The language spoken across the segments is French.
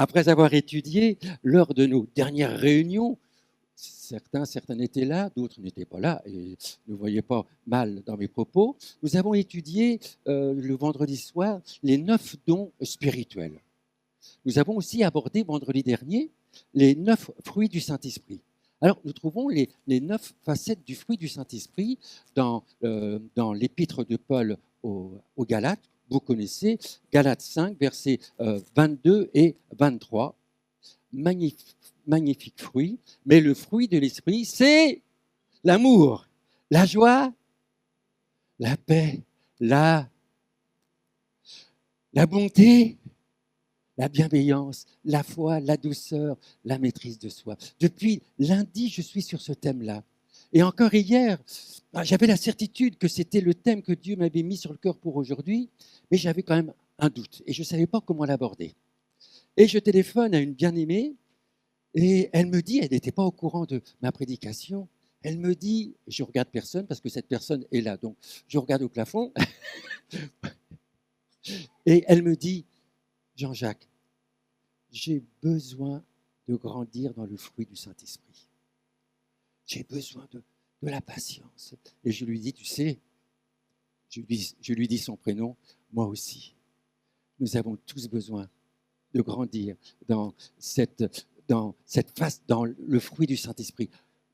Après avoir étudié lors de nos dernières réunions, certains étaient là, d'autres n'étaient pas là et ne voyaient pas mal dans mes propos. Nous avons étudié le vendredi soir les 9 dons spirituels. Nous avons aussi abordé vendredi dernier les 9 fruits du Saint-Esprit. Alors, nous trouvons les 9 facettes du fruit du Saint-Esprit dans l'épître de Paul aux Galates. Vous connaissez Galates 5, versets 22 et 23. Magnifique fruit, mais le fruit de l'Esprit, c'est l'amour, la joie, la paix, la bonté, la bienveillance, la foi, la douceur, la maîtrise de soi. Depuis lundi, je suis sur ce thème-là. Et encore hier, j'avais la certitude que c'était le thème que Dieu m'avait mis sur le cœur pour aujourd'hui, mais j'avais quand même un doute et je ne savais pas comment l'aborder. Et je téléphone à une bien-aimée et elle me dit, elle n'était pas au courant de ma prédication, elle me dit, je regarde personne parce que cette personne est là, donc je regarde au plafond, et elle me dit, Jean-Jacques, j'ai besoin de grandir dans le fruit du Saint-Esprit. J'ai besoin de la patience. Et je lui dis, tu sais, je lui dis son prénom, moi aussi. Nous avons tous besoin de grandir dans dans le fruit du Saint-Esprit.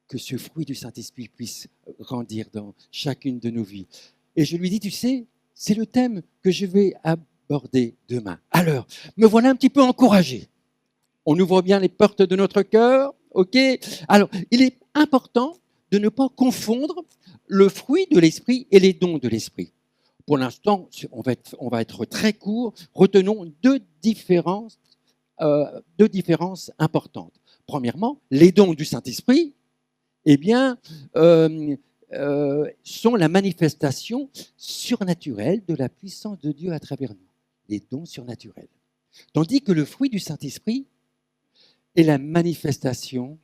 Que ce fruit du Saint-Esprit puisse grandir dans chacune de nos vies. Et je lui dis, tu sais, c'est le thème que je vais aborder demain. Alors, me voilà un petit peu encouragé. On ouvre bien les portes de notre cœur, ok? Alors, il est important de ne pas confondre le fruit de l'esprit et les dons de l'esprit. Pour l'instant, on va être très court. Retenons deux différences importantes. Premièrement, les dons du Saint-Esprit, eh bien, sont la manifestation surnaturelle de la puissance de Dieu à travers nous. Les dons surnaturels. Tandis que le fruit du Saint-Esprit est la manifestation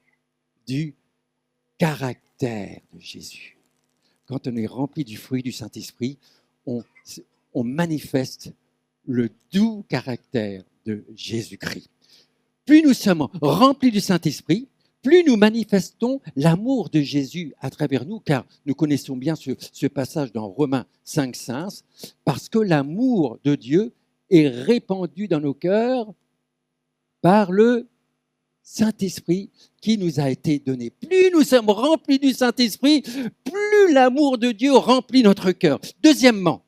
du caractère de Jésus. Quand on est rempli du fruit du Saint-Esprit, on manifeste le doux caractère de Jésus-Christ. Plus nous sommes remplis du Saint-Esprit, plus nous manifestons l'amour de Jésus à travers nous, car nous connaissons bien ce passage dans Romains 5,5, parce que l'amour de Dieu est répandu dans nos cœurs par le Saint-Esprit qui nous a été donné. Plus nous sommes remplis du Saint-Esprit, plus l'amour de Dieu remplit notre cœur. Deuxièmement,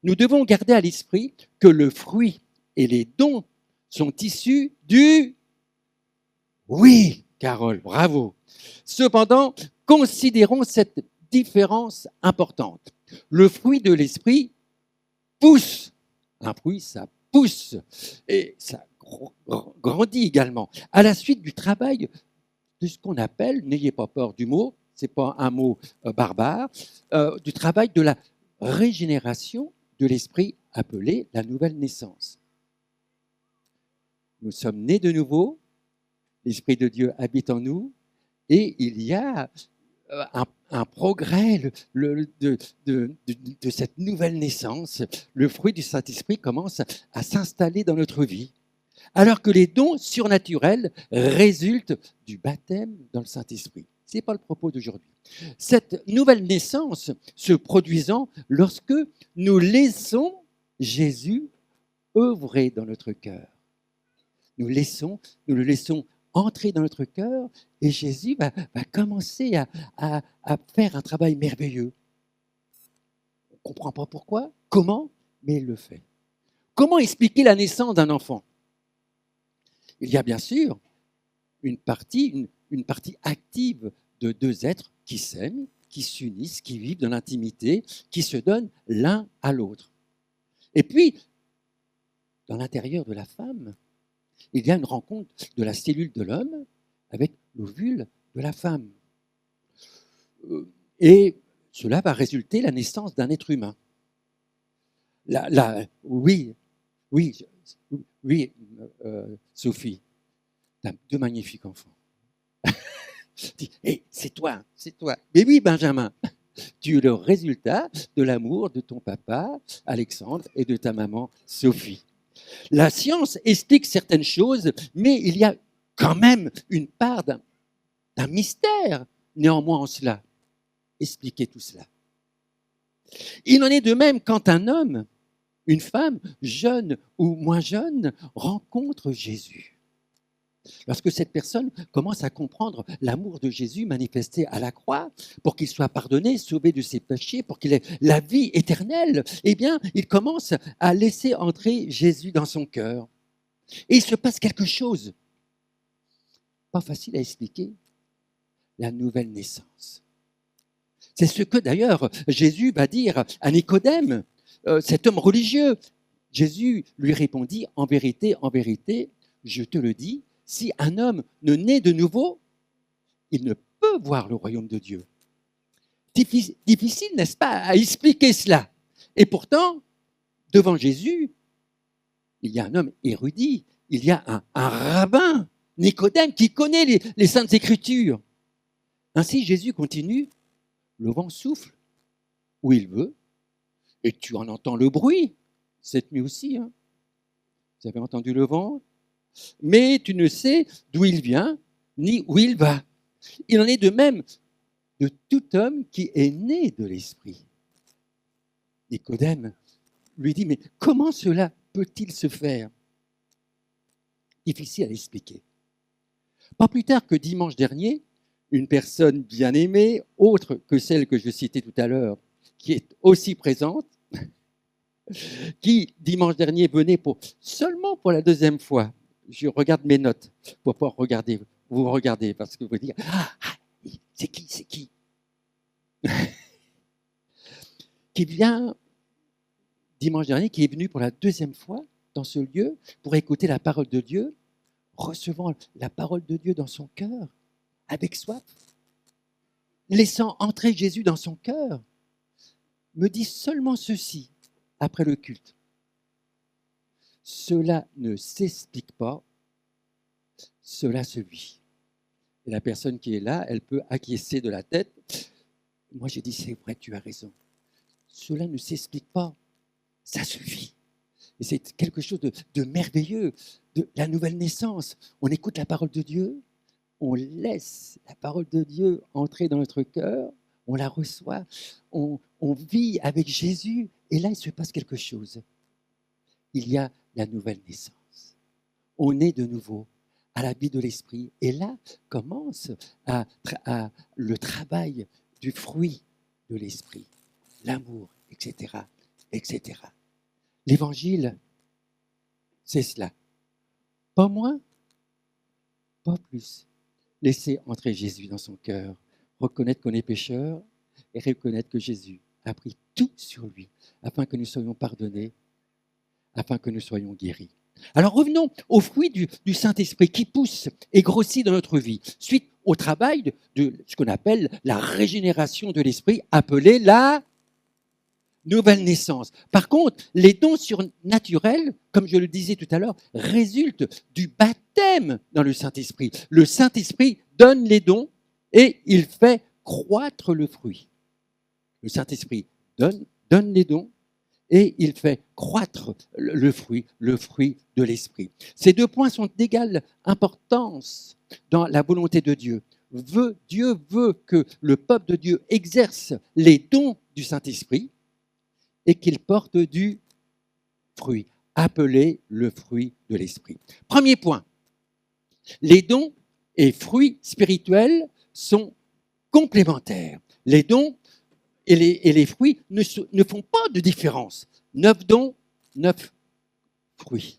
nous devons garder à l'esprit que le fruit et les dons sont issus du... Oui, Carole, bravo. Cependant, considérons cette différence importante. Le fruit de l'esprit pousse. Un fruit, ça pousse. Et ça grandit également. À la suite du travail de ce qu'on appelle, n'ayez pas peur du mot, ce n'est pas un mot barbare, du travail de la régénération de l'esprit appelé la nouvelle naissance. Nous sommes nés de nouveau, l'Esprit de Dieu habite en nous, et il y a un progrès de cette nouvelle naissance. Le fruit du Saint-Esprit commence à s'installer dans notre vie, alors que les dons surnaturels résultent du baptême dans le Saint-Esprit. Ce n'est pas le propos d'aujourd'hui. Cette nouvelle naissance se produisant lorsque nous laissons Jésus œuvrer dans notre cœur. Nous le laissons entrer dans notre cœur et Jésus va commencer à faire un travail merveilleux. On ne comprend pas pourquoi, comment, mais il le fait. Comment expliquer la naissance d'un enfant ? Il y a bien sûr une partie active de deux êtres qui s'aiment, qui s'unissent, qui vivent dans l'intimité, qui se donnent l'un à l'autre. Et puis, dans l'intérieur de la femme, il y a une rencontre de la cellule de l'homme avec l'ovule de la femme. Et cela va résulter la naissance d'un être humain. Oui, Sophie, tu as deux magnifiques enfants. Hey, c'est toi. Mais oui, Benjamin, tu es le résultat de l'amour de ton papa, Alexandre, et de ta maman, Sophie. La science explique certaines choses, mais il y a quand même une part d'un mystère néanmoins en cela. Expliquez tout cela. Il en est de même quand un homme, une femme, jeune ou moins jeune, rencontre Jésus. Lorsque cette personne commence à comprendre l'amour de Jésus manifesté à la croix, pour qu'il soit pardonné, sauvé de ses péchés, pour qu'il ait la vie éternelle, eh bien, il commence à laisser entrer Jésus dans son cœur. Et il se passe quelque chose, pas facile à expliquer, la nouvelle naissance. C'est ce que d'ailleurs Jésus va dire à Nicodème, cet homme religieux. Jésus lui répondit, en vérité, je te le dis, si un homme ne naît de nouveau, il ne peut voir le royaume de Dieu. Difficile, n'est-ce pas, à expliquer cela. Et pourtant, devant Jésus, il y a un homme érudit, il y a un rabbin, Nicodème, qui connaît les Saintes Écritures. Ainsi, Jésus continue, le vent souffle où il veut, et tu en entends le bruit, cette nuit aussi. Hein. Vous avez entendu le vent, mais tu ne sais d'où il vient, ni où il va. Il en est de même de tout homme qui est né de l'Esprit. Nicodème lui dit, mais comment cela peut-il se faire? Difficile à l'expliquer. Pas plus tard que dimanche dernier, une personne bien aimée, autre que celle que je citais tout à l'heure, qui est aussi présente, qui dimanche dernier venait seulement pour la deuxième fois. Je regarde mes notes pour pouvoir regarder. Vous regardez parce que vous dites, c'est qui qui vient dimanche dernier, qui est venu pour la deuxième fois dans ce lieu pour écouter la parole de Dieu, recevant la parole de Dieu dans son cœur, avec soif, laissant entrer Jésus dans son cœur, me dit seulement ceci après le culte. Cela ne s'explique pas, cela se vit. Et la personne qui est là, elle peut acquiescer de la tête. Moi, j'ai dit, c'est vrai, tu as raison. Cela ne s'explique pas, ça se vit. Et c'est quelque chose de merveilleux, de la nouvelle naissance. On écoute la parole de Dieu, on laisse la parole de Dieu entrer dans notre cœur, on la reçoit, on vit avec Jésus, et là, il se passe quelque chose. Il y a la nouvelle naissance. On est de nouveau à la vie de l'esprit. Et là commence le travail du fruit de l'esprit, l'amour, etc., etc. L'évangile, c'est cela. Pas moins, pas plus. Laisser entrer Jésus dans son cœur, reconnaître qu'on est pécheur et reconnaître que Jésus a pris tout sur lui afin que nous soyons pardonnés, afin que nous soyons guéris. Alors revenons au fruit du Saint-Esprit qui pousse et grossit dans notre vie, suite au travail de ce qu'on appelle la régénération de l'esprit, appelée la nouvelle naissance. Par contre, les dons surnaturels, comme je le disais tout à l'heure, résultent du baptême dans le Saint-Esprit. Le Saint-Esprit donne les dons et il fait croître le fruit. Le Saint-Esprit donne les dons et il fait croître le fruit de l'esprit. Ces deux points sont d'égale importance dans la volonté de Dieu. Dieu veut que le peuple de Dieu exerce les dons du Saint-Esprit et qu'il porte du fruit, appelé le fruit de l'esprit. Premier point, les dons et fruits spirituels sont complémentaires. Les dons et les fruits ne font pas de différence. 9 dons, 9 fruits.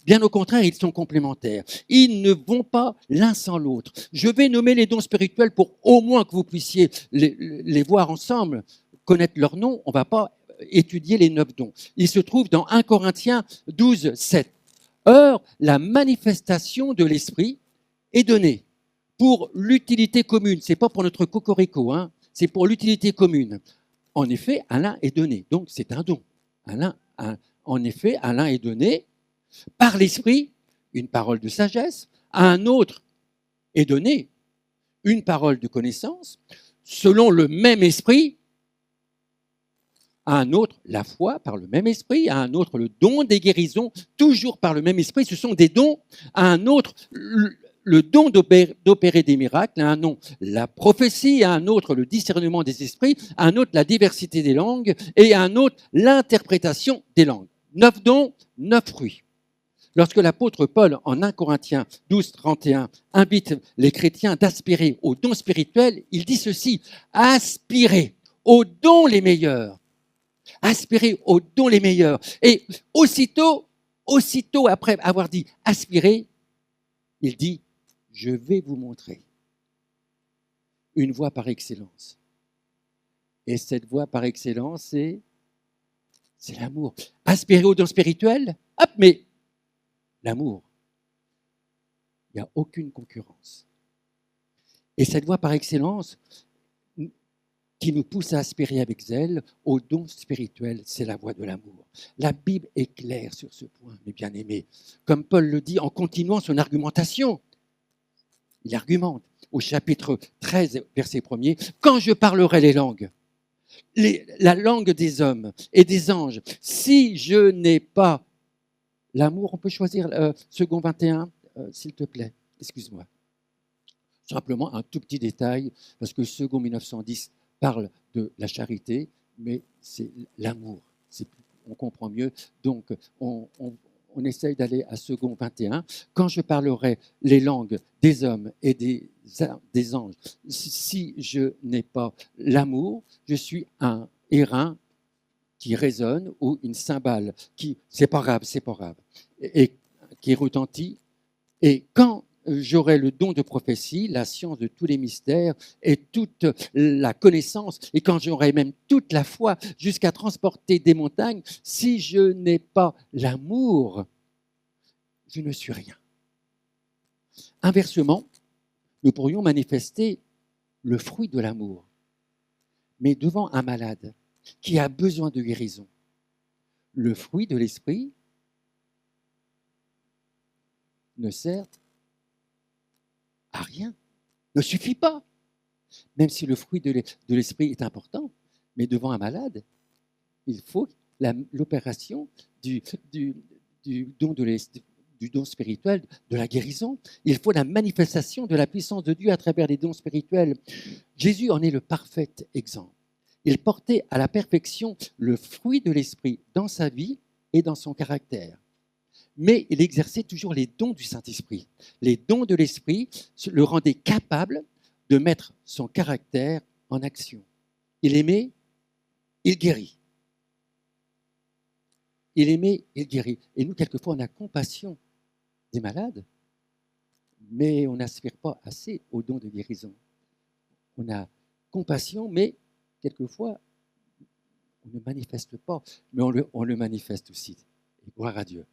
Bien au contraire, ils sont complémentaires. Ils ne vont pas l'un sans l'autre. Je vais nommer les dons spirituels pour au moins que vous puissiez les voir ensemble, connaître leurs noms. On ne va pas étudier les 9 dons. Ils se trouvent dans 1 Corinthiens 12, 7. Or, la manifestation de l'esprit est donnée pour l'utilité commune. Ce n'est pas pour notre cocorico, hein. C'est pour l'utilité commune. En effet, à l'un est donné. Donc, c'est un don. En effet, à l'un est donné par l'esprit une parole de sagesse, à un autre est donné une parole de connaissance, selon le même esprit, à un autre la foi par le même esprit, à un autre le don des guérisons, toujours par le même esprit. Ce sont des dons. À un autre le don d'opérer des miracles, à un autre la prophétie, à un autre le discernement des esprits, à un autre la diversité des langues et à un autre l'interprétation des langues. 9 dons, 9 fruits. Lorsque l'apôtre Paul, en 1 Corinthiens 12, 31, invite les chrétiens d'aspirer aux dons spirituels, il dit ceci: aspirez aux dons les meilleurs. Aspirez aux dons les meilleurs. Et aussitôt après avoir dit aspirer, il dit: je vais vous montrer une voie par excellence. Et cette voie par excellence, c'est l'amour. Aspirer aux dons spirituels, hop, mais l'amour, il n'y a aucune concurrence. Et cette voie par excellence, qui nous pousse à aspirer avec zèle aux dons spirituels, c'est la voie de l'amour. La Bible est claire sur ce point, mes bien-aimés. Comme Paul le dit en continuant son argumentation, il argumente au chapitre 13, verset 1er, « Quand je parlerai les langues, la langue des hommes et des anges, si je n'ai pas l'amour », on peut choisir second 21, s'il te plaît, excuse-moi. Simplement un tout petit détail, parce que second 1910 parle de la charité, mais c'est l'amour. On comprend mieux. Donc, on essaye d'aller à second 21. Quand je parlerai les langues des hommes et des anges, si je n'ai pas l'amour, je suis un airain qui résonne ou une cymbale qui, c'est pas grave, et qui retentit. Et quand j'aurai le don de prophétie, la science de tous les mystères et toute la connaissance, et quand j'aurai même toute la foi jusqu'à transporter des montagnes, si je n'ai pas l'amour, je ne suis rien. Inversement, nous pourrions manifester le fruit de l'amour, mais devant un malade qui a besoin de guérison. Le fruit de l'esprit ne sert à rien, ne suffit pas. Même si le fruit de l'esprit est important, mais devant un malade, il faut l'opération du don spirituel, de la guérison. Il faut la manifestation de la puissance de Dieu à travers les dons spirituels. Jésus en est le parfait exemple. Il portait à la perfection le fruit de l'esprit dans sa vie et dans son caractère. Mais il exerçait toujours les dons du Saint-Esprit. Les dons de l'Esprit le rendaient capable de mettre son caractère en action. Il aimait, il guérit. Il aimait, il guérit. Et nous, quelquefois, on a compassion des malades, mais on n'aspire pas assez aux dons de guérison. On a compassion, mais quelquefois, on ne manifeste pas, mais on le manifeste aussi. Et gloire à Dieu.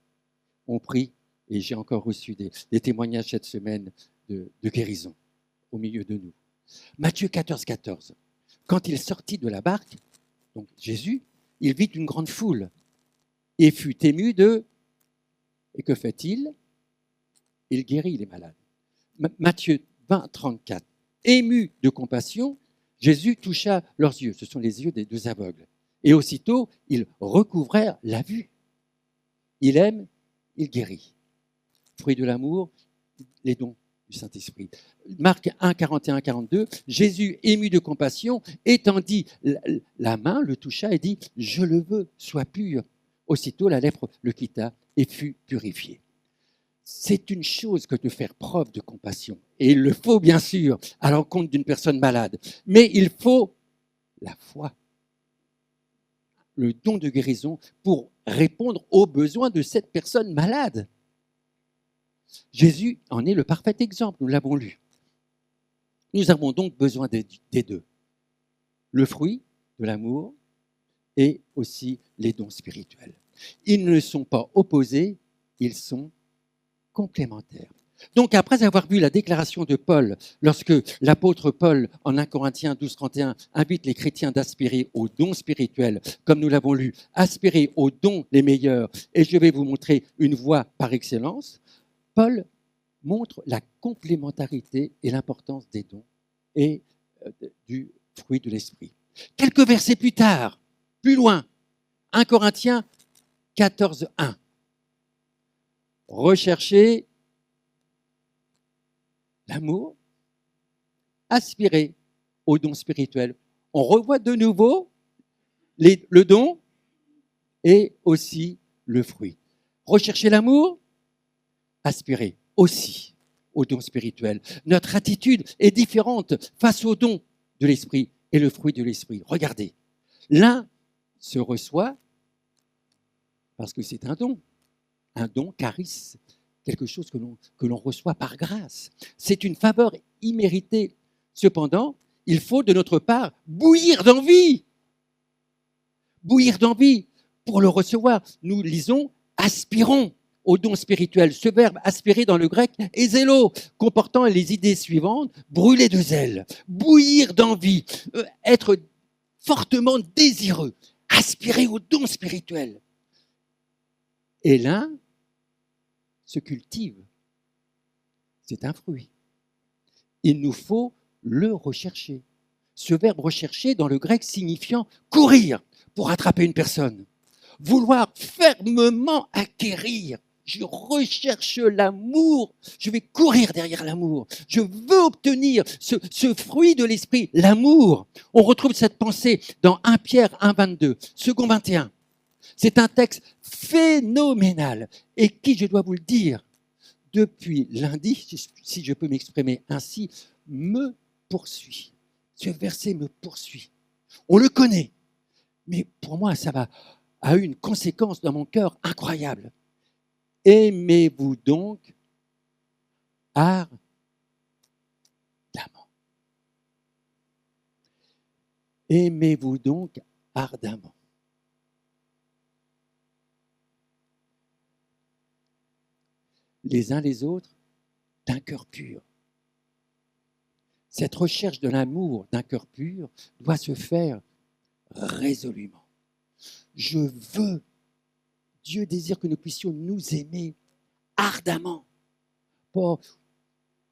On prie, et j'ai encore reçu des témoignages cette semaine de guérison au milieu de nous. Matthieu 14, 14. Quand il sortit de la barque, donc Jésus, il vit une grande foule et fut ému de... Et que fait-il? Il guérit les malades. Matthieu 20, 34. Ému de compassion, Jésus toucha leurs yeux. Ce sont les yeux des deux aveugles. Et aussitôt, ils recouvrèrent la vue. Il aime, il guérit. Fruit de l'amour, les dons du Saint-Esprit. Marc 1, 41, 42, Jésus, ému de compassion, étendit la main, le toucha et dit « Je le veux, sois pur ». Aussitôt, la lèpre le quitta et fut purifiée. C'est une chose que de faire preuve de compassion. Et il le faut, bien sûr, à l'encontre d'une personne malade. Mais il faut la foi, le don de guérison pour répondre aux besoins de cette personne malade. Jésus en est le parfait exemple, nous l'avons lu. Nous avons donc besoin des deux. Le fruit de l'amour et aussi les dons spirituels. Ils ne sont pas opposés, ils sont complémentaires. Donc, après avoir vu la déclaration de Paul, lorsque l'apôtre Paul, en 1 Corinthiens 12, 31, invite les chrétiens d'aspirer aux dons spirituels, comme nous l'avons lu, aspirer aux dons les meilleurs, et je vais vous montrer une voie par excellence, Paul montre la complémentarité et l'importance des dons et du fruit de l'esprit. Quelques versets plus tard, Plus loin, 1 Corinthiens 14, 1. Recherchez l'amour, aspirez au don spirituel. On revoit de nouveau le don et aussi le fruit. Recherchez l'amour, aspirez aussi au don spirituel. Notre attitude est différente face au don de l'esprit et le fruit de l'esprit. Regardez, l'un se reçoit parce que c'est un don charisme, quelque chose que l'on reçoit par grâce. C'est une faveur imméritée. Cependant, il faut de notre part bouillir d'envie. Bouillir d'envie pour le recevoir. Nous lisons « aspirons » au don spirituel. Ce verbe « aspirer » dans le grec est zélo, comportant les idées suivantes, brûler de zèle, bouillir d'envie, être fortement désireux, aspirer au don spirituel. Et l'un se cultive. C'est un fruit. Il nous faut le rechercher. Ce verbe rechercher dans le grec signifiant courir pour attraper une personne. Vouloir fermement acquérir. Je recherche l'amour. Je vais courir derrière l'amour. Je veux obtenir ce fruit de l'esprit, l'amour. On retrouve cette pensée dans 1 Pierre 1, 22, second 21. C'est un texte phénoménal et qui, je dois vous le dire, depuis lundi, si je peux m'exprimer ainsi, me poursuit. Ce verset me poursuit. On le connaît, mais pour moi, ça a eu une conséquence dans mon cœur incroyable. Aimez-vous donc ardemment. Aimez-vous donc ardemment. Les uns les autres d'un cœur pur. Cette recherche de l'amour d'un cœur pur doit se faire résolument. Je veux, Dieu désire que nous puissions nous aimer ardemment. Pas,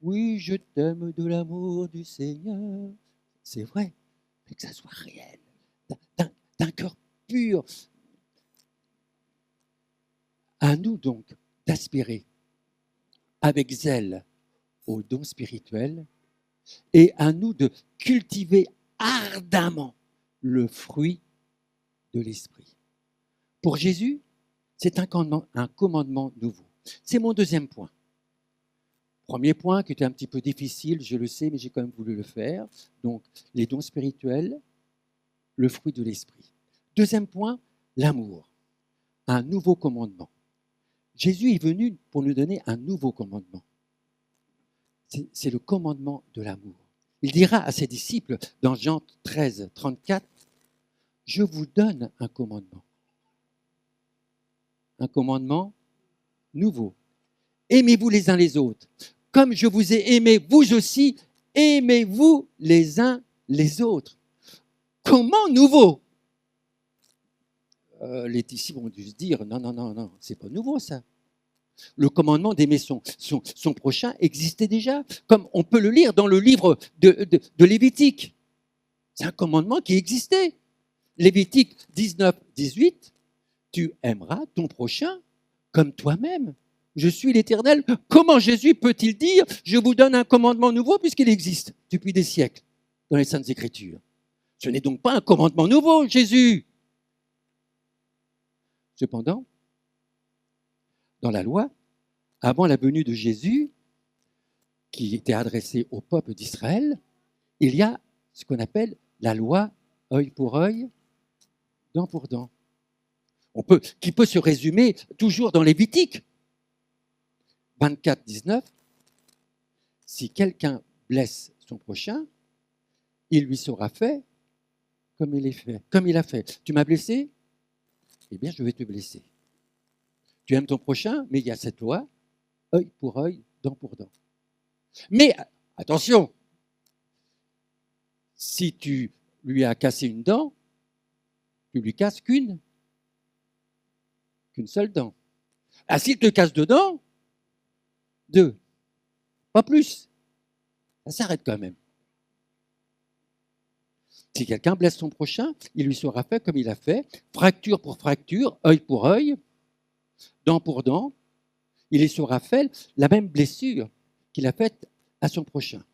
oui, je t'aime de l'amour du Seigneur. C'est vrai, mais que ça soit réel, d'un cœur pur. À nous donc d'aspirer avec zèle au don spirituel et à nous de cultiver ardemment le fruit de l'esprit. Pour Jésus, c'est un commandement nouveau. C'est mon deuxième point. Premier point qui était un petit peu difficile, je le sais, mais j'ai quand même voulu le faire. Donc, les dons spirituels, le fruit de l'esprit. Deuxième point, l'amour. Un nouveau commandement. Jésus est venu pour nous donner un nouveau commandement. C'est le commandement de l'amour. Il dira à ses disciples dans Jean 13, 34, « Je vous donne un commandement. » Un commandement nouveau. Aimez-vous les uns les autres. Comme je vous ai aimé, vous aussi, aimez-vous les uns les autres. Comment nouveau ? Les disciples ont dû se dire, non, c'est pas nouveau ça. Le commandement d'aimer son prochain existait déjà, comme on peut le lire dans le livre de Lévitique. C'est un commandement qui existait. Lévitique 19, 18, tu aimeras ton prochain comme toi-même. Je suis l'Éternel. Comment Jésus peut-il dire, je vous donne un commandement nouveau puisqu'il existe depuis des siècles dans les Saintes Écritures? Ce n'est donc pas un commandement nouveau, Jésus. Cependant, dans la loi, avant la venue de Jésus, qui était adressée au peuple d'Israël, il y a ce qu'on appelle la loi œil pour œil, dent pour dent. Qui peut se résumer toujours dans Lévitique 24, 19. Si quelqu'un blesse son prochain, il lui sera fait comme il a fait. Tu m'as blessé? Eh bien, je vais te blesser. Tu aimes ton prochain, mais il y a cette loi, œil pour œil, dent pour dent. Mais attention, si tu lui as cassé une dent, tu lui casses qu'une seule dent. Ah, s'il te casse deux dents, deux, pas plus. Ça s'arrête quand même. Si quelqu'un blesse son prochain, il lui sera fait comme il a fait, fracture pour fracture, œil pour œil, dent pour dent, il lui sera fait la même blessure qu'il a faite à son prochain.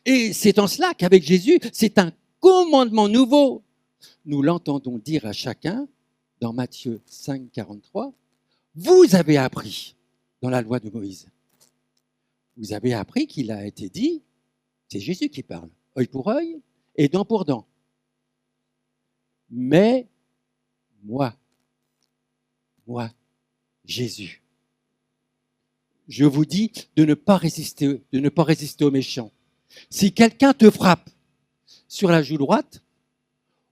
Et c'est en cela qu'avec Jésus, c'est un commandement nouveau. Nous l'entendons dire à chacun dans Matthieu 5, 43, vous avez appris dans la loi de Moïse. Vous avez appris qu'il a été dit, c'est Jésus qui parle, œil pour œil et dent pour dent. Mais moi, Jésus, je vous dis de ne pas résister aux méchants. Si quelqu'un te frappe sur la joue droite,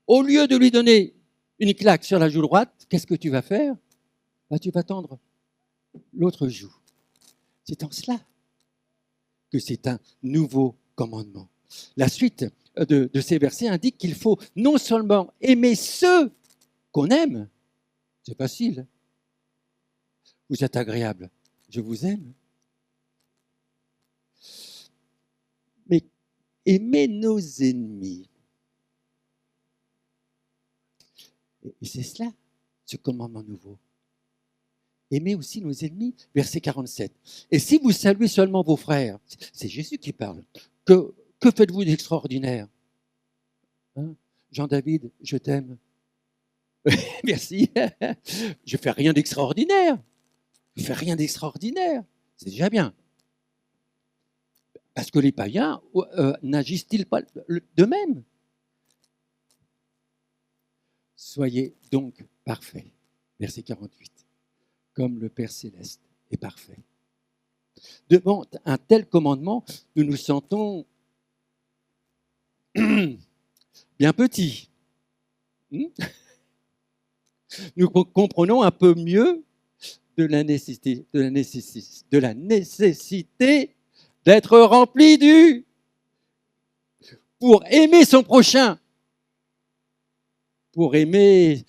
au lieu de lui donner une claque sur la joue droite, qu'est-ce que tu vas faire? Tu vas tendre l'autre joue. C'est en cela que c'est un nouveau commandement. La suite de ces versets indique qu'il faut non seulement aimer ceux qu'on aime, c'est facile, vous êtes agréable, je vous aime, mais aimer nos ennemis. Et c'est cela, ce commandement nouveau. Aimez aussi nos ennemis, verset 47. Et si vous saluez seulement vos frères, c'est Jésus qui parle, que faites-vous d'extraordinaire? Jean-David, je t'aime. Merci. Je ne fais rien d'extraordinaire. C'est déjà bien. Parce que les païens n'agissent-ils pas de même? Soyez donc parfaits. Verset 48. Comme le Père céleste est parfait. Devant un tel commandement, nous nous sentons bien petits. Nous comprenons un peu mieux de la nécessité d'être rempli pour aimer son prochain, pour aimer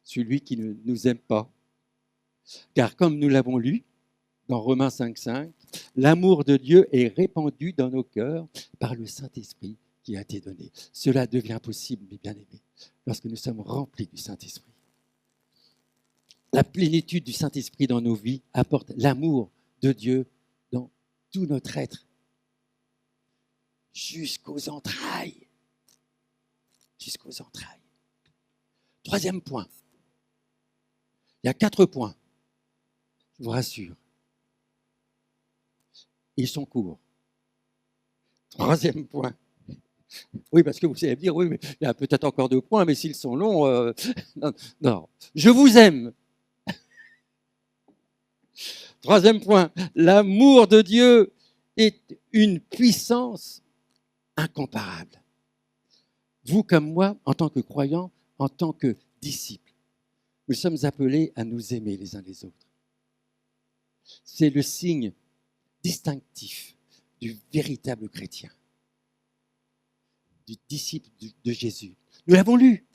celui qui ne nous aime pas. Car comme nous l'avons lu dans Romains 5,5, l'amour de Dieu est répandu dans nos cœurs par le Saint-Esprit qui a été donné. Cela devient possible, mes bien-aimés, lorsque nous sommes remplis du Saint-Esprit. La plénitude du Saint-Esprit dans nos vies apporte l'amour de Dieu dans tout notre être, jusqu'aux entrailles. Jusqu'aux entrailles. Troisième point. Il y a 4 points, je vous rassure. Ils sont courts. Troisième point. Oui, parce que vous allez me dire, oui, mais il y a peut-être encore 2 points, mais s'ils sont longs, non. Je vous aime. Troisième point, l'amour de Dieu est une puissance incomparable. Vous comme moi, en tant que croyants, en tant que disciples, nous sommes appelés à nous aimer les uns les autres. C'est le signe distinctif du véritable chrétien, du disciple de Jésus. Nous l'avons lu.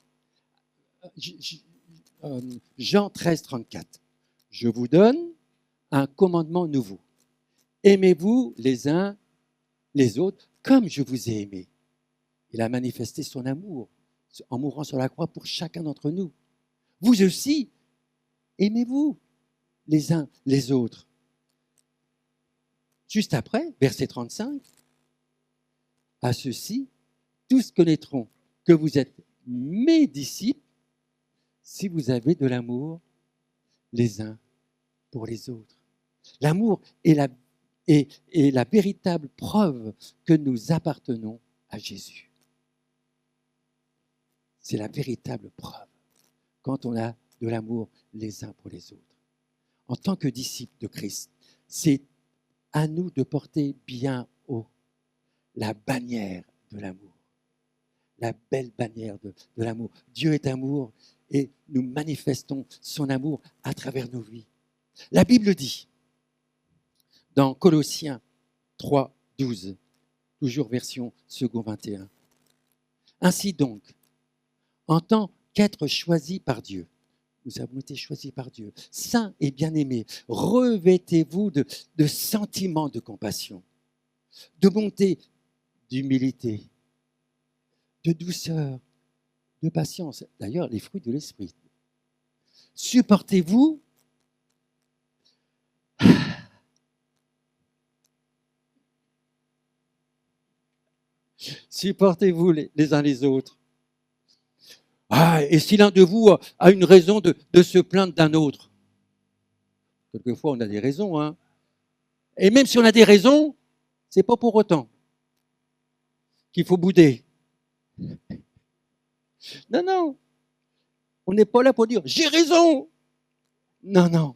Jean 13, 34. Je vous donne un commandement nouveau. Aimez-vous les uns les autres comme je vous ai aimé. Il a manifesté son amour en mourant sur la croix pour chacun d'entre nous. Vous aussi, aimez-vous les uns les autres. Juste après, verset 35, à ceux-ci, tous connaîtront que vous êtes mes disciples si vous avez de l'amour les uns pour les autres. L'amour est la véritable preuve que nous appartenons à Jésus. C'est la véritable preuve quand on a de l'amour les uns pour les autres. En tant que disciples de Christ, c'est à nous de porter bien haut la bannière de l'amour, la belle bannière de l'amour. Dieu est amour et nous manifestons son amour à travers nos vies. La Bible dit, dans Colossiens 3, 12, toujours version second 21, ainsi donc, en tant qu'être choisi par Dieu, nous avons été choisis par Dieu, saints et bien-aimés, revêtez-vous de sentiments de compassion, de bonté, d'humilité, de douceur, de patience. D'ailleurs, les fruits de l'esprit. Supportez-vous. Supportez-vous les uns les autres. Ah, et si l'un de vous a une raison de se plaindre d'un autre, quelquefois on a des raisons, hein. Et même si on a des raisons, c'est pas pour autant qu'il faut bouder. Non, non, on n'est pas là pour dire j'ai raison. Non, non,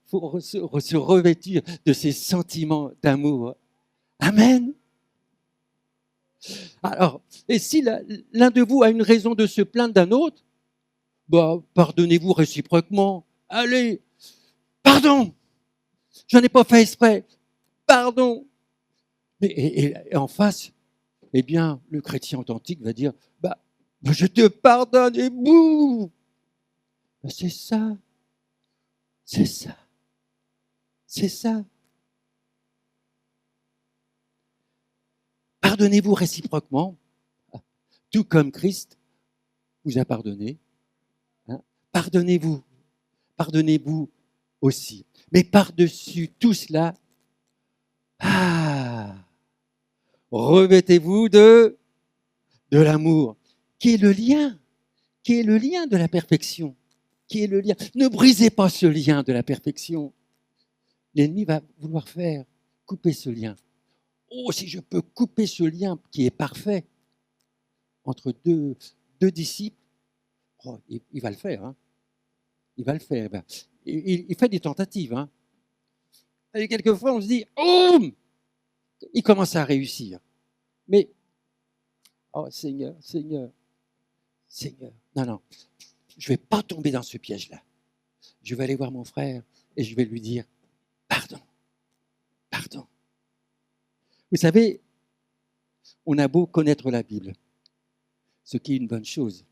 faut se revêtir de ces sentiments d'amour. Amen. Alors, et si l'un de vous a une raison de se plaindre d'un autre, bah, pardonnez-vous réciproquement. Allez, pardon, j'en ai pas fait exprès, pardon. Et en face, eh bien, le chrétien authentique va dire, bah, je te pardonne et bouh. Bah, c'est ça, c'est ça, c'est ça. Pardonnez-vous réciproquement, tout comme Christ vous a pardonné. Hein. Pardonnez-vous, pardonnez-vous aussi. Mais par-dessus tout cela, revêtez-vous de l'amour, qui est le lien, de la perfection, qui est le lien. Ne brisez pas ce lien de la perfection. L'ennemi va vouloir faire couper ce lien. Oh, si je peux couper ce lien qui est parfait entre deux disciples, oh, il va le faire. Hein. Il va le faire. Ben, il fait des tentatives. Hein. Et quelquefois, on se dit, oh, il commence à réussir. Mais, oh Seigneur, Seigneur, Seigneur, non, je ne vais pas tomber dans ce piège-là. Je vais aller voir mon frère et je vais lui dire, pardon, pardon. Vous savez, on a beau connaître la Bible, ce qui est une bonne chose.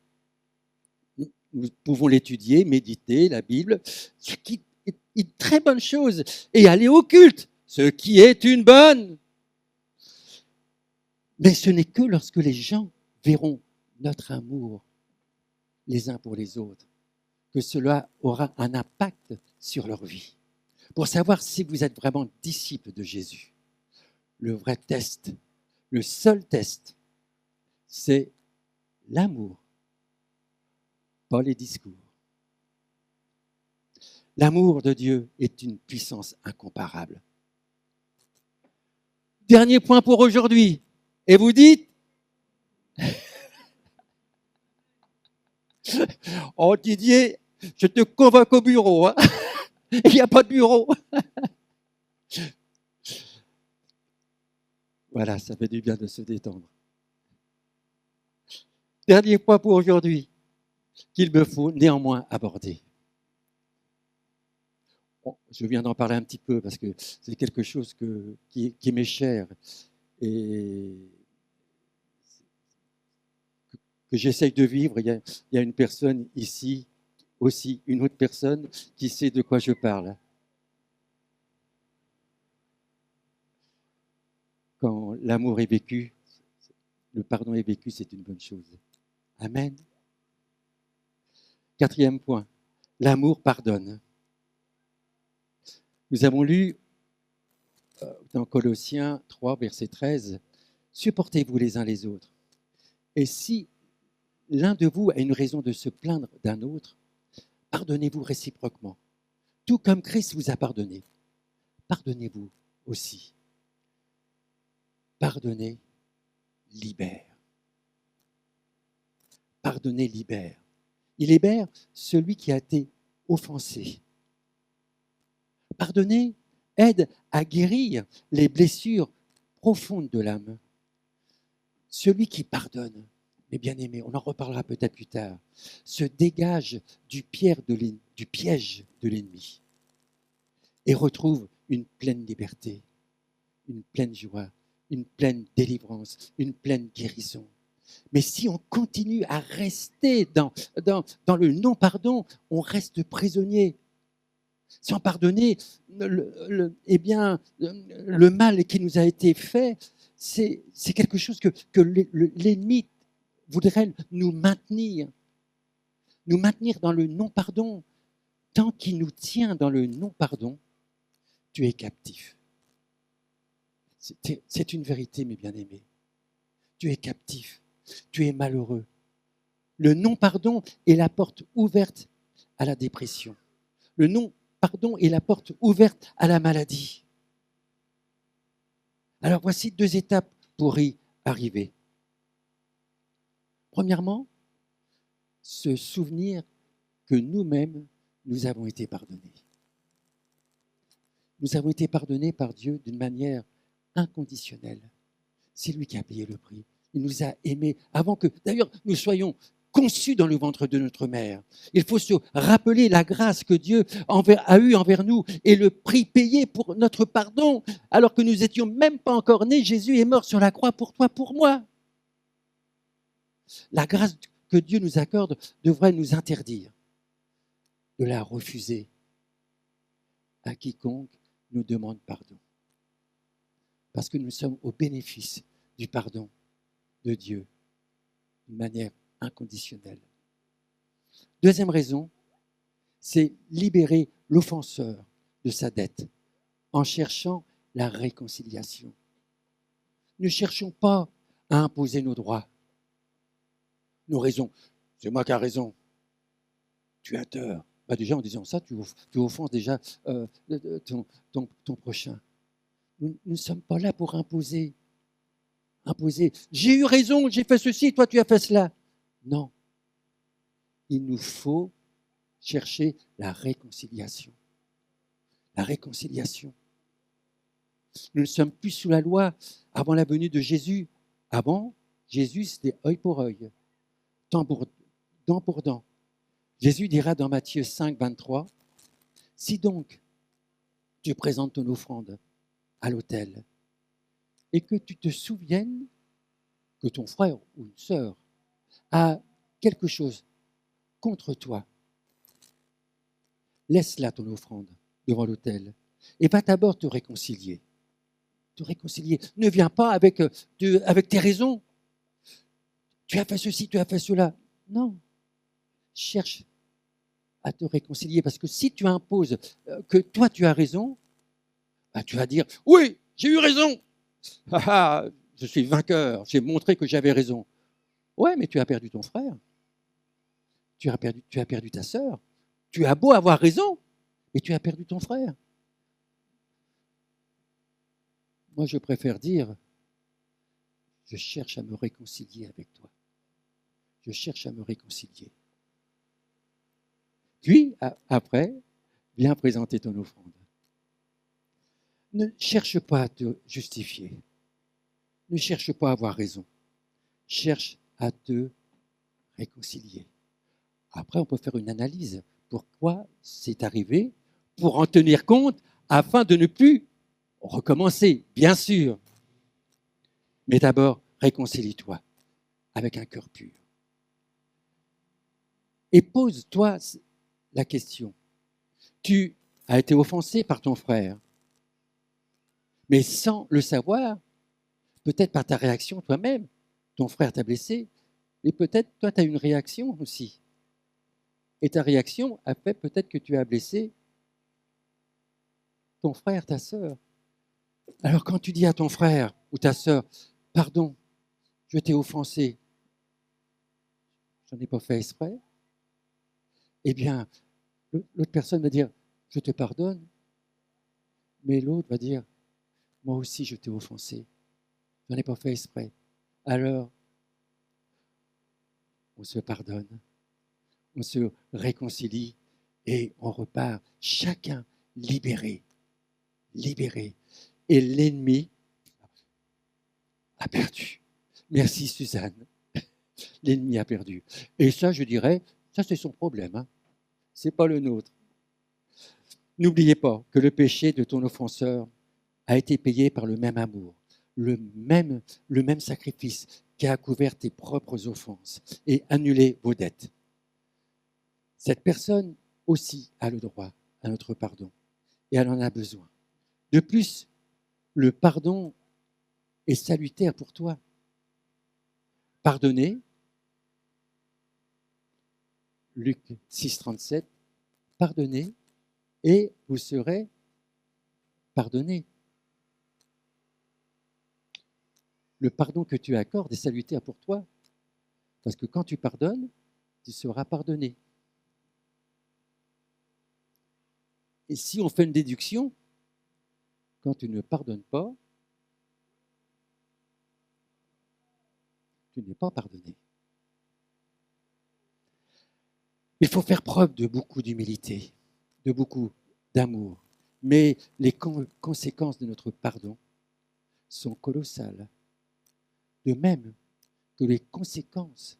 Nous pouvons l'étudier, méditer la Bible, ce qui est une très bonne chose, et aller au culte, ce qui est une bonne. Mais ce n'est que lorsque les gens verront notre amour les uns pour les autres que cela aura un impact sur leur vie. Pour savoir si vous êtes vraiment disciple de Jésus, le vrai test, le seul test, c'est l'amour, pas les discours. L'amour de Dieu est une puissance incomparable. Dernier point pour aujourd'hui. Et vous dites, oh Didier, je te convoque au bureau. Hein. Il n'y a pas de bureau. Voilà, ça fait du bien de se détendre. Dernier point pour aujourd'hui, qu'il me faut néanmoins aborder. Bon, je viens d'en parler un petit peu parce que c'est quelque chose qui m'est cher et que j'essaye de vivre. Il y a une personne ici, aussi une autre personne qui sait de quoi je parle. Quand l'amour est vécu, le pardon est vécu, c'est une bonne chose. Amen. Quatrième point, l'amour pardonne. Nous avons lu dans Colossiens 3, verset 13, « Supportez-vous les uns les autres. Et si l'un de vous a une raison de se plaindre d'un autre, pardonnez-vous réciproquement. Tout comme Christ vous a pardonné, pardonnez-vous aussi. » Pardonner libère. Pardonner libère. Il libère celui qui a été offensé. Pardonner aide à guérir les blessures profondes de l'âme. Celui qui pardonne, mes bien-aimés, on en reparlera peut-être plus tard, se dégage du piège de l'ennemi et retrouve une pleine liberté, une pleine joie, une pleine délivrance, une pleine guérison. Mais si on continue à rester dans le non-pardon, on reste prisonnier. Sans pardonner, le mal qui nous a été fait, c'est quelque chose que l'ennemi voudrait nous maintenir dans le non-pardon. Tant qu'il nous tient dans le non-pardon, tu es captif. C'est une vérité, mes bien-aimés. Tu es captif, tu es malheureux. Le non-pardon est la porte ouverte à la dépression. Le non-pardon est la porte ouverte à la maladie. Alors voici 2 étapes pour y arriver. Premièrement, se souvenir que nous-mêmes, nous avons été pardonnés. Nous avons été pardonnés par Dieu d'une manière inconditionnelle. C'est lui qui a payé le prix. Il nous a aimés avant que, d'ailleurs, nous soyons conçus dans le ventre de notre mère. Il faut se rappeler la grâce que Dieu a eue envers nous et le prix payé pour notre pardon. Alors que nous n'étions même pas encore nés, Jésus est mort sur la croix pour toi, pour moi. La grâce que Dieu nous accorde devrait nous interdire de la refuser à quiconque nous demande pardon. Parce que nous sommes au bénéfice du pardon de Dieu d'une manière inconditionnelle. Deuxième raison, c'est libérer l'offenseur de sa dette en cherchant la réconciliation. Ne cherchons pas à imposer nos droits, nos raisons. C'est moi qui ai raison. Tu as tort. Déjà, en disant ça, tu offenses déjà ton prochain. Nous ne sommes pas là pour imposer. J'ai eu raison, j'ai fait ceci, toi tu as fait cela. Non. Il nous faut chercher la réconciliation. La réconciliation. Nous ne sommes plus sous la loi avant la venue de Jésus. Avant, Jésus, c'était œil pour œil, dent pour dent. Jésus dira dans Matthieu 5, 23, « Si donc tu présentes ton offrande à l'autel et que tu te souviennes que ton frère ou une sœur a quelque chose contre toi, laisse là ton offrande devant l'autel et va d'abord te réconcilier. Te réconcilier. Ne viens pas avec tes raisons. Tu as fait ceci, tu as fait cela. Non. Cherche à te réconcilier parce que si tu imposes que toi tu as raison, tu vas dire « Oui, j'ai eu raison. Je suis vainqueur, j'ai montré que j'avais raison. » Ouais, mais tu as perdu ton frère. Tu as perdu ta sœur. Tu as beau avoir raison, mais tu as perdu ton frère. Moi, je préfère dire, je cherche à me réconcilier avec toi. Je cherche à me réconcilier. Puis, après, viens présenter ton offrande. Ne cherche pas à te justifier. Ne cherche pas à avoir raison. Cherche à te réconcilier. Après, on peut faire une analyse. Pourquoi c'est arrivé? Pour en tenir compte afin de ne plus recommencer, bien sûr. Mais d'abord, réconcilie-toi avec un cœur pur. Et pose-toi la question. Tu as été offensé par ton frère, mais sans le savoir, peut-être par ta réaction toi-même, ton frère t'a blessé, et peut-être toi tu as une réaction aussi. Et ta réaction a fait peut-être que tu as blessé ton frère, ta sœur. Alors quand tu dis à ton frère ou ta sœur, pardon, je t'ai offensé, je n'en ai pas fait exprès, eh bien, l'autre personne va dire, je te pardonne, mais l'autre va dire, moi aussi je t'ai offensé, je n'en ai pas fait exprès. Alors, on se pardonne, on se réconcilie et on repart, chacun libéré. Et l'ennemi a perdu. Merci Suzanne. L'ennemi a perdu. Et ça, je dirais, ça c'est son problème. Hein. Ce n'est pas le nôtre. N'oubliez pas que le péché de ton offenseur a été payé par le même amour, le même sacrifice qui a couvert tes propres offenses et annulé vos dettes. Cette personne aussi a le droit à notre pardon et elle en a besoin. De plus, le pardon est salutaire pour toi. Pardonnez, Luc 6, 37, pardonnez et vous serez pardonnés. Le pardon que tu accordes est salutaire pour toi, parce que quand tu pardonnes, tu seras pardonné. Et si on fait une déduction, quand tu ne pardonnes pas, tu n'es pas pardonné. Il faut faire preuve de beaucoup d'humilité, de beaucoup d'amour. Mais les conséquences de notre pardon sont colossales. De même que les conséquences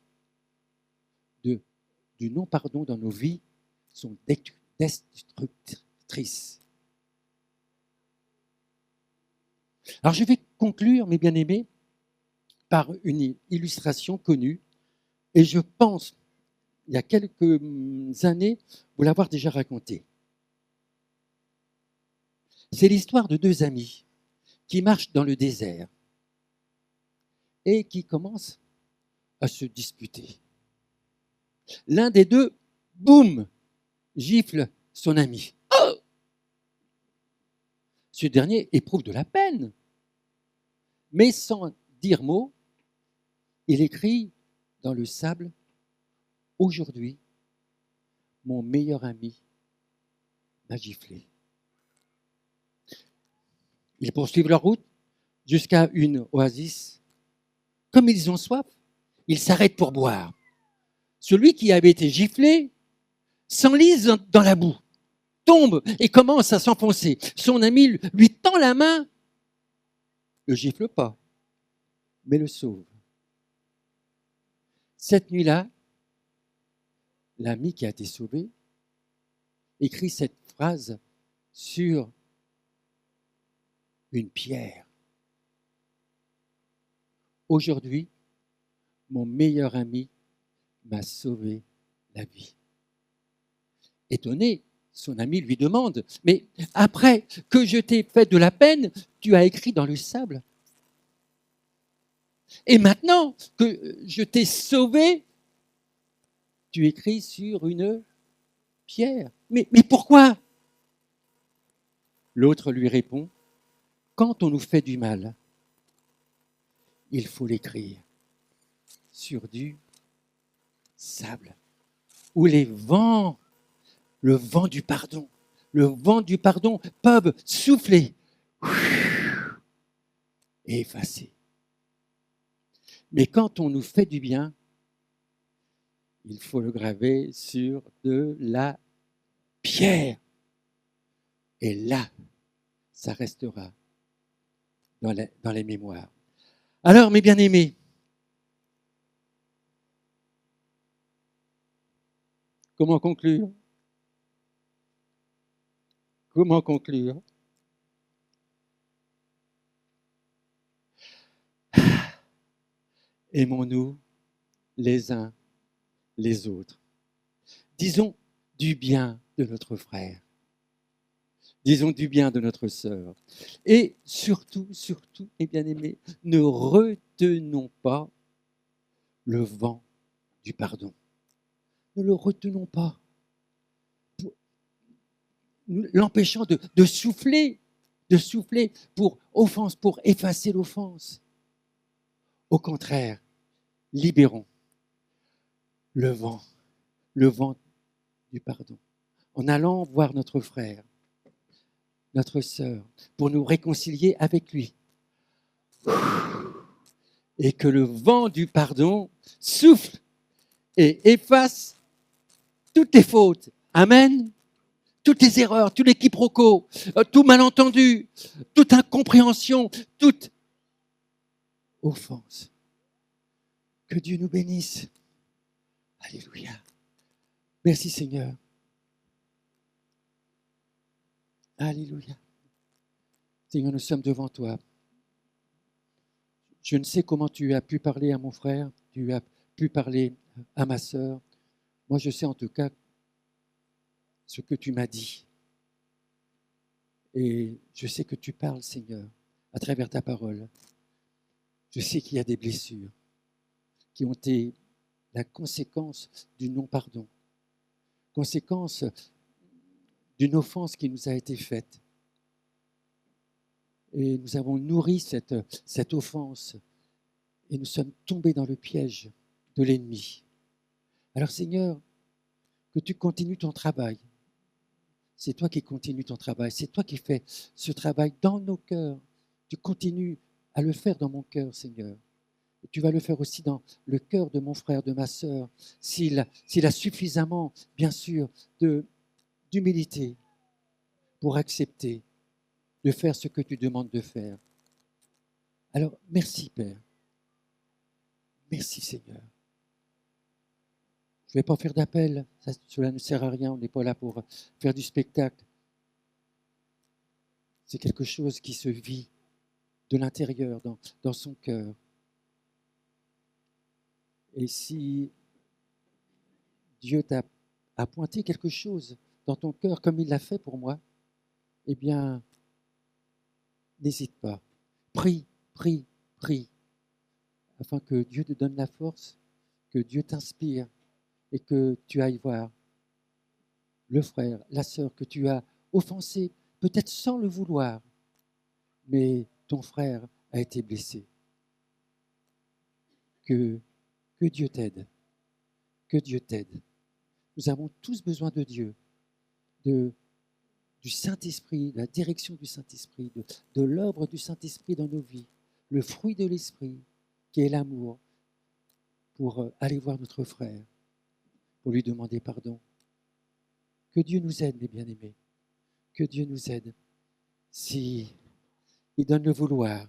du non-pardon dans nos vies sont destructrices. Alors je vais conclure, mes bien-aimés, par une illustration connue. Et je pense, il y a quelques années, vous l'avoir déjà racontée. C'est l'histoire de deux amis qui marchent dans le désert et qui commencent à se disputer. L'un des deux, boum, gifle son ami. Oh! Ce dernier éprouve de la peine, mais sans dire mot, il écrit dans le sable, « Aujourd'hui, mon meilleur ami m'a giflé. » Ils poursuivent leur route jusqu'à une oasis. Comme ils ont soif, ils s'arrêtent pour boire. Celui qui avait été giflé s'enlise dans la boue, tombe et commence à s'enfoncer. Son ami lui tend la main, ne le gifle pas, mais le sauve. Cette nuit-là, l'ami qui a été sauvé écrit cette phrase sur une pierre. Aujourd'hui, mon meilleur ami m'a sauvé la vie. Étonné, son ami lui demande, mais après que je t'ai fait de la peine, tu as écrit dans le sable. Et maintenant que je t'ai sauvé, tu écris sur une pierre. Mais pourquoi? L'autre lui répond, quand on nous fait du mal, il faut l'écrire sur du sable. Où le vent du pardon, peuvent souffler et effacer. Mais quand on nous fait du bien, il faut le graver sur de la pierre. Et là, ça restera dans les mémoires. Alors, mes bien-aimés, comment conclure? Comment conclure? Aimons-nous les uns les autres. Disons du bien de notre frère. Disons du bien de notre sœur. Et surtout, mes bien-aimés, ne retenons pas le vent du pardon. Ne le retenons pas. L'empêchant de souffler pour offense, pour effacer l'offense. Au contraire, libérons le vent du pardon, en allant voir notre frère, notre sœur, pour nous réconcilier avec lui. Et que le vent du pardon souffle et efface toutes tes fautes. Amen. Toutes les erreurs, tous les quiproquos, tout malentendu, toute incompréhension, toute offense. Que Dieu nous bénisse. Alléluia. Merci Seigneur. Alléluia. Seigneur, nous sommes devant toi. Je ne sais comment tu as pu parler à mon frère, tu as pu parler à ma sœur. Moi, je sais en tout cas ce que tu m'as dit. Et je sais que tu parles, Seigneur, à travers ta parole. Je sais qu'il y a des blessures qui ont été la conséquence du non-pardon, conséquence d'une offense qui nous a été faite. Et nous avons nourri cette offense et nous sommes tombés dans le piège de l'ennemi. Alors Seigneur, que tu continues ton travail. C'est toi qui continues ton travail. C'est toi qui fais ce travail dans nos cœurs. Tu continues à le faire dans mon cœur, Seigneur. Et tu vas le faire aussi dans le cœur de mon frère, de ma sœur, s'il a suffisamment, bien sûr, d'humilité pour accepter de faire ce que tu demandes de faire. Alors, merci, Père. Merci, Seigneur. Je ne vais pas faire d'appel, cela ne sert à rien, on n'est pas là pour faire du spectacle. C'est quelque chose qui se vit de l'intérieur, dans son cœur. Et si Dieu a pointé quelque chose dans ton cœur comme il l'a fait pour moi, eh bien, n'hésite pas. Prie, prie, prie, afin que Dieu te donne la force, que Dieu t'inspire et que tu ailles voir le frère, la sœur que tu as offensé, peut-être sans le vouloir, mais ton frère a été blessé. Que Dieu t'aide, que Dieu t'aide. Nous avons tous besoin de Dieu, du Saint-Esprit, de la direction du Saint-Esprit, de l'œuvre du Saint-Esprit dans nos vies, le fruit de l'Esprit, qui est l'amour, pour aller voir notre frère, pour lui demander pardon. Que Dieu nous aide, mes bien-aimés, que Dieu nous aide. Si il donne le vouloir,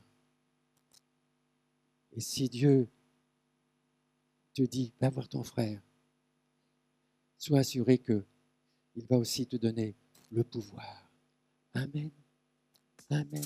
et si Dieu te dit, va voir ton frère, sois assuré qu'il va aussi te donner le pouvoir. Amen. Amen.